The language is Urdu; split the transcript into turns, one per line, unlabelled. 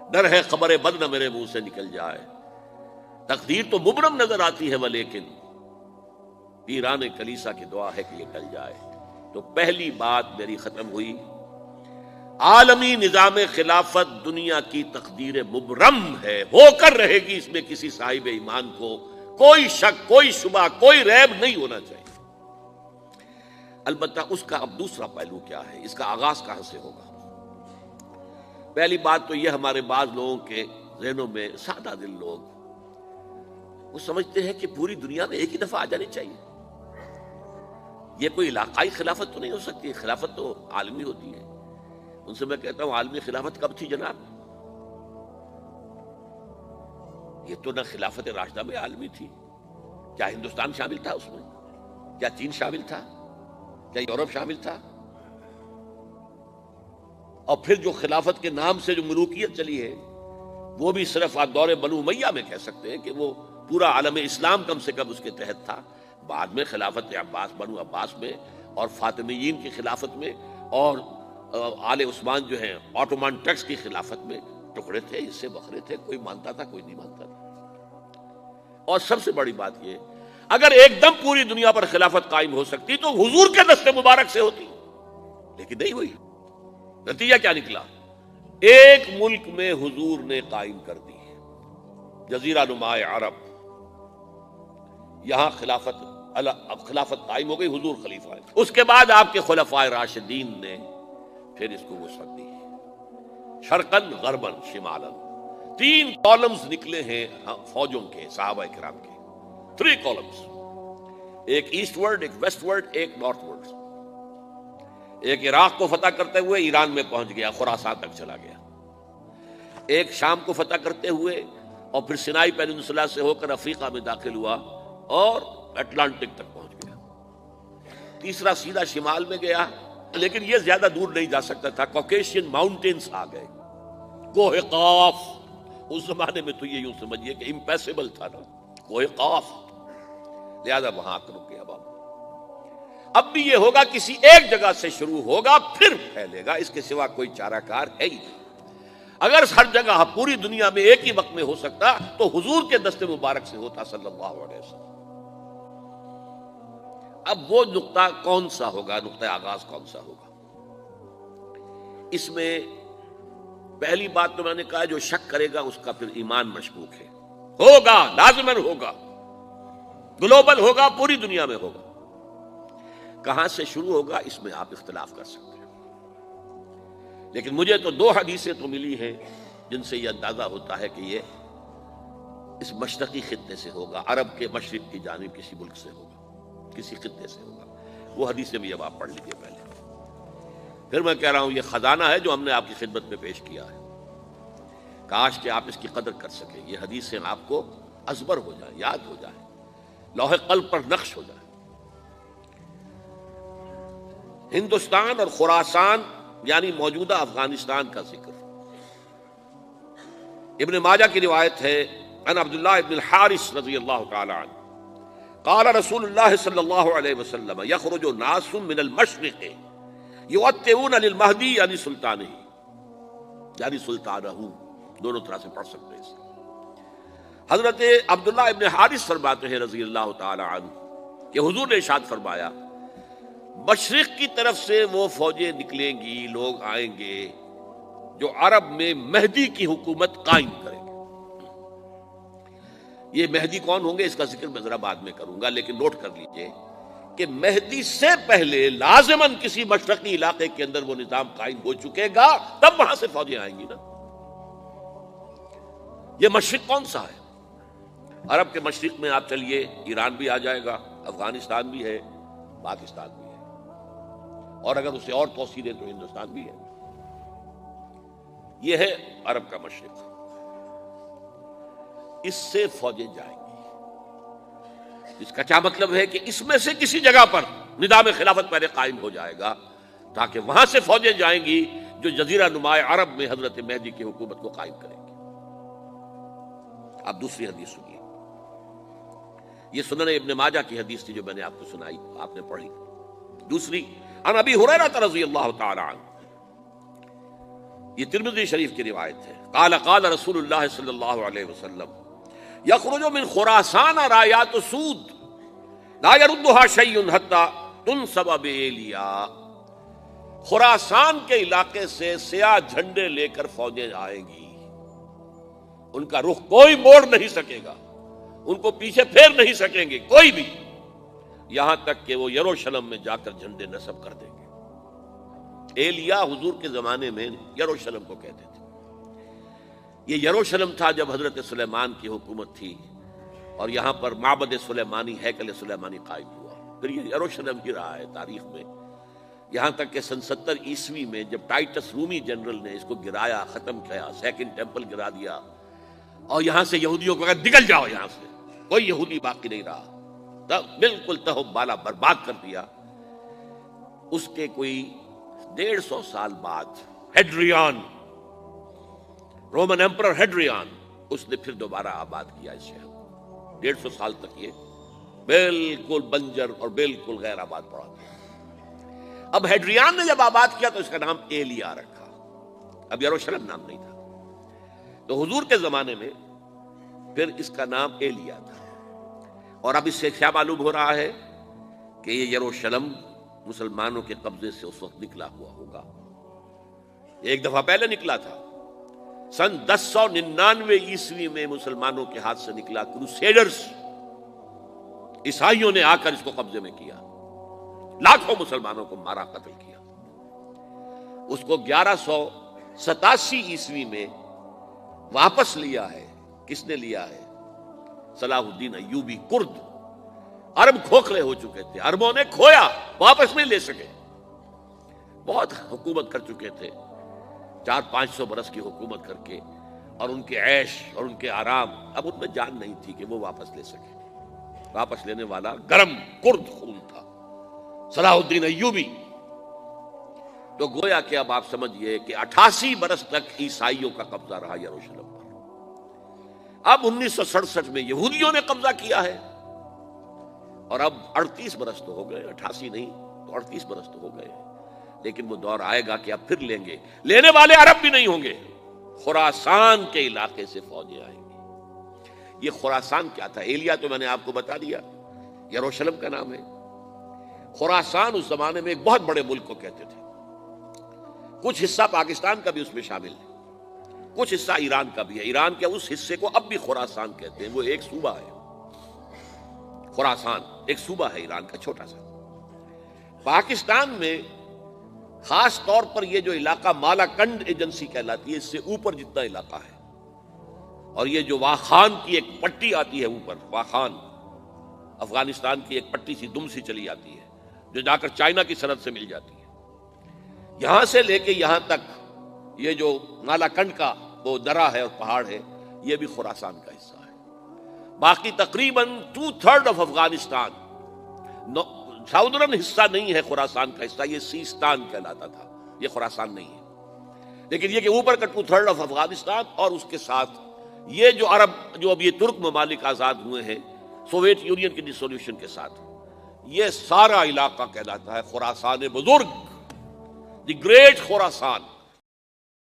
ڈر ہے خبر بد نہ میرے منہ سے نکل جائے، تقدیر تو مبرم نظر آتی ہے ولیکن پیران کلیسا کی دعا ہے کہ یہ ٹل جائے۔ تو پہلی بات میری ختم ہوئی، عالمی نظام خلافت دنیا کی تقدیر مبرم ہے، ہو کر رہے گی، اس میں کسی صاحب ایمان کو کوئی شک، کوئی شبہ، کوئی ریب نہیں ہونا چاہیے۔ البتہ اس کا اب دوسرا پہلو کیا ہے، اس کا آغاز کہاں سے ہوگا؟ پہلی بات تو یہ، ہمارے بعض لوگوں کے ذہنوں میں، سادہ دل لوگ وہ سمجھتے ہیں کہ پوری دنیا میں ایک ہی دفعہ آ جانی چاہیے، یہ کوئی علاقائی خلافت تو نہیں ہو سکتی، خلافت تو عالمی ہوتی ہے۔ ان سے میں کہتا ہوں عالمی خلافت کب تھی جناب؟ یہ تو نہ خلافت راشدہ میں عالمی تھی، کیا ہندوستان شامل تھا اس میں؟ کیا چین شامل تھا؟ کیا یورپ شامل تھا؟ اور پھر جو خلافت کے نام سے جو ملوکیت چلی ہے وہ بھی صرف آپ دور بنو امیہ میں کہہ سکتے ہیں کہ وہ پورا عالم اسلام کم سے کم اس کے تحت تھا۔ بعد میں خلافت عباس، بنو عباس میں اور فاطمیین کی خلافت میں اور آل عثمان جو ہیں آٹومان ٹرکس کی خلافت میں ٹکڑے تھے، حصے بکھرے تھے، کوئی مانتا تھا کوئی نہیں مانتا تھا۔ اور سب سے بڑی بات یہ، اگر ایک دم پوری دنیا پر خلافت قائم ہو سکتی تو حضور کے دست مبارک سے ہوتی، لیکن نہیں ہوئی۔ نتیجہ کیا نکلا؟ ایک ملک میں حضور نے قائم کر دی، جزیرہ نما عرب، یہاں خلافت قائم ہو گئی، حضور خلیفہ ہے۔ اس کے بعد آپ کے خلفائے راشدین نے پھر اس کو وسعت دی، شرقاً غرباً شمالاً۔ 3 کالمز نکلے ہیں فوجوں کے، صحابہ کرام کے، 3 کالمز، ایک ایسٹ ورڈ، ایک ویسٹ ورڈ، ایک نارتھ ورڈ۔ ایک عراق کو فتح کرتے ہوئے ایران میں پہنچ گیا، خراسان تک چلا گیا۔ ایک شام کو فتح کرتے ہوئے اور پھر سینائی پیننسولا سے ہو کر افریقہ میں داخل ہوا اور اٹلانٹک تک پہنچ گیا۔ تیسرا سیدھا شمال میں گیا، لیکن یہ زیادہ دور نہیں جا سکتا تھا، کوکیشین ماؤنٹینز آ گئے، کوہ قاف۔ اس زمانے میں تو یہ یوں سمجھیے کہ امپیسیبل تھا نا، کوہ قاف، لہذا وہاں آ کر رک گیا بابا۔ اب بھی یہ ہوگا، کسی ایک جگہ سے شروع ہوگا پھر پھیلے گا، اس کے سوا کوئی چارہ کار ہے ہی نہیں۔ اگر ہر جگہ پوری دنیا میں ایک ہی وقت میں ہو سکتا تو حضور کے دست مبارک سے ہوتا صلی اللہ علیہ وسلم۔ اب وہ نقطہ کون سا ہوگا، نقطہ آغاز کون سا ہوگا؟ اس میں پہلی بات تو میں نے کہا، جو شک کرے گا اس کا پھر ایمان مشکوک ہے، ہوگا، لازماً ہوگا، گلوبل ہوگا، پوری دنیا میں ہوگا۔ کہاں سے شروع ہوگا اس میں آپ اختلاف کر سکتے ہیں، لیکن مجھے تو 2 حدیثیں تو ملی ہیں جن سے یہ اندازہ ہوتا ہے کہ یہ اس مشرقی خطے سے ہوگا، عرب کے مشرق کی جانب کسی ملک سے ہوگا، کسی خطے سے ہوگا۔ وہ حدیثیں بھی اب آپ پڑھ لیجیے پہلے، پھر میں کہہ رہا ہوں یہ خزانہ ہے جو ہم نے آپ کی خدمت میں پیش کیا ہے، کاش کہ آپ اس کی قدر کر سکیں، یہ حدیثیں آپ کو ازبر ہو جائیں، یاد ہو جائیں، لوح قلب پر نقش ہو جائیں۔ ہندوستان اور خراسان یعنی موجودہ افغانستان کا ذکر ابن ماجہ کی روایت ہے، عن عبداللہ ابن الحارث رضی اللہ تعالی عنہ قال رسول اللہ صلی اللہ علیہ وسلم یخرج ناس من المشرق یؤتئون للمہدی یعنی سلطانہ، یعنی سلطانہ، دونوں طرح سے پڑھ سکتے ہیں۔ حضرت عبداللہ ابن حارث فرماتے ہیں رضی اللہ تعالی عنہ کہ حضور نے ارشاد فرمایا، مشرق کی طرف سے وہ فوجیں نکلیں گی، لوگ آئیں گے جو عرب میں مہدی کی حکومت قائم کریں گے۔ یہ مہدی کون ہوں گے اس کا ذکر میں ذرا بعد میں کروں گا، لیکن نوٹ کر لیجئے کہ مہدی سے پہلے لازماً کسی مشرقی علاقے کے اندر وہ نظام قائم ہو چکے گا، تب وہاں سے فوجیں آئیں گی نا۔ یہ مشرق کون سا ہے؟ عرب کے مشرق میں آپ چلیے، ایران بھی آ جائے گا، افغانستان بھی ہے، پاکستان بھی ہے، اور اگر اسے اور توسیع دیں تو ہندوستان بھی ہے۔ یہ ہے عرب کا مشرق، اس سے فوجیں جائیں گی، اس کا کیا مطلب ہے کہ اس میں سے کسی جگہ پر نظام خلافت پہلے قائم ہو جائے گا تاکہ وہاں سے فوجیں جائیں گی جو جزیرہ نما عرب میں حضرت مہدی کی حکومت کو قائم کریں گی۔ اب دوسری حدیث سنیے، یہ سنن ابن ماجہ کی حدیث تھی جو میں نے آپ کو سنائی، آپ نے پڑھی۔ دوسری، عن ابی ہریرہ رضی اللہ تعالی عنہ یہ ترمذی شریف کی روایت ہے، قال قال رسول اللہ صلی اللہ علیہ وسلم یخرج من خراسان رایات سود لا يردها شیء حتی تنصب بایلیا، خراسان کے علاقے سے سیاہ جھنڈے لے کر فوجیں آئیں گی، ان کا رخ کوئی موڑ نہیں سکے گا، ان کو پیچھے پھیر نہیں سکیں گے کوئی بھی، یہاں تک کہ وہ یروشلم میں جا کر جھنڈے نصب کر دیں گے۔ ایلیا حضور کے زمانے میں یروشلم کو کہتے تھے۔ یہ یروشلم تھا جب حضرت سلیمان کی حکومت تھی اور یہاں پر معبد سلیمانی، ہیکل سلیمانی قائم ہوا، پھر یہ یروشلم ہی رہا ہے تاریخ میں، یہاں تک کہ سن 70 عیسوی میں جب ٹائٹس رومی جنرل نے اس کو گرایا، ختم کیا، سیکنڈ ٹیمپل گرا دیا اور یہاں سے یہودیوں کو کہا نکل جاؤ، یہاں سے کوئی یہودی باقی نہیں رہا، تب بالکل تہم بالا برباد کر دیا۔ اس کے کوئی 150 سال بعد ہیڈریان، رومن ایمپرر ہیڈریان، اس نے پھر دوبارہ آباد کیا اس شہر کو۔ 150 سال تک یہ بالکل بنجر اور بالکل غیر آباد پڑا تھا۔ اب ہیڈریان نے جب آباد کیا تو اس کا نام ایلیا رکھا، اب یروشلم نام نہیں تھا، تو حضور کے زمانے میں پھر اس کا نام ایلیا تھا۔ اور اب اس سے کیا معلوم ہو رہا ہے کہ یہ یروشلم مسلمانوں کے قبضے سے اس وقت نکلا ہوا ہوگا، ایک دفعہ پہلے نکلا تھا، سن 1099 عیسوی میں مسلمانوں کے ہاتھ سے نکلا، کروسیڈرز عیسائیوں نے آ کر اس کو قبضے میں کیا، لاکھوں مسلمانوں کو مارا، قتل کیا۔ اس کو 1187 عیسوی میں واپس لیا ہے، کس نے لیا ہے؟ صلاح الدین ایوبی، کرد، عرب کھوکھلے ہو چکے تھے، عربوں نے کھویا، واپس نہیں لے سکے، بہت حکومت کر چکے تھے، 400-500 برس کی حکومت کر کے، اور ان کے عیش اور ان کے آرام، اب ان میں جان نہیں تھی کہ وہ واپس لے سکے۔ واپس لینے والا گرم کرد خون تھا، صلاح الدین ایوبی۔ تو گویا کہ اب آپ سمجھئے کہ 88 برس تک عیسائیوں کا قبضہ رہا یروشلم پر۔ اب 1967 میں یہودیوں نے قبضہ کیا ہے، اور اب 38 برس تو ہو گئے، 88 نہیں تو 38 برس تو ہو گئے، لیکن وہ دور آئے گا کہ اب پھر لیں گے، لینے والے عرب بھی نہیں ہوں گے، خراسان کے علاقے سے فوجیں آئیں گی۔ یہ خراسان کیا تھا؟ ایلیا تو میں نے آپ کو بتا دیا، یروشلم کا نام ہے۔ خراسان اس زمانے میں ایک بہت بڑے ملک کو کہتے تھے، کچھ حصہ پاکستان کا بھی اس میں شامل ہے، کچھ حصہ ایران کا بھی ہے، ایران کے اس حصے کو اب بھی خراسان کہتے ہیں، وہ ایک صوبہ ہے، خراسان ایک صوبہ ہے ایران کا چھوٹا سا۔ پاکستان میں خاص طور پر یہ جو علاقہ مالاکنڈ ایجنسی کہلاتی ہے، اس سے اوپر جتنا علاقہ ہے، اور یہ جو واخان کی ایک پٹی آتی ہے اوپر، واخان افغانستان کی ایک پٹی سی دم سی چلی آتی ہے جو جا کر چائنا کی سرحد سے مل جاتی ہے، یہاں سے لے کے یہاں تک یہ جو مالاکنڈ کا وہ درہ ہے اور پہاڑ ہے، یہ بھی خراسان کا حصہ ہے۔ باقی تقریباً 2/3 آف افغانستان، ساؤدرن حصہ نہیں ہے خراسان کا حصہ، یہ سیستان کہلاتا تھا، یہ خراسان نہیں ہے، لیکن یہ کہ اوپر کا 2/3 آف افغانستان، اور اس کے ساتھ یہ جو عرب، جو اب یہ ترک ممالک آزاد ہوئے ہیں سوویت یونین کی ڈسولوشن کے ساتھ، یہ سارا علاقہ کہلاتا ہے خراسان بزرگ، دی گریٹ خراسان۔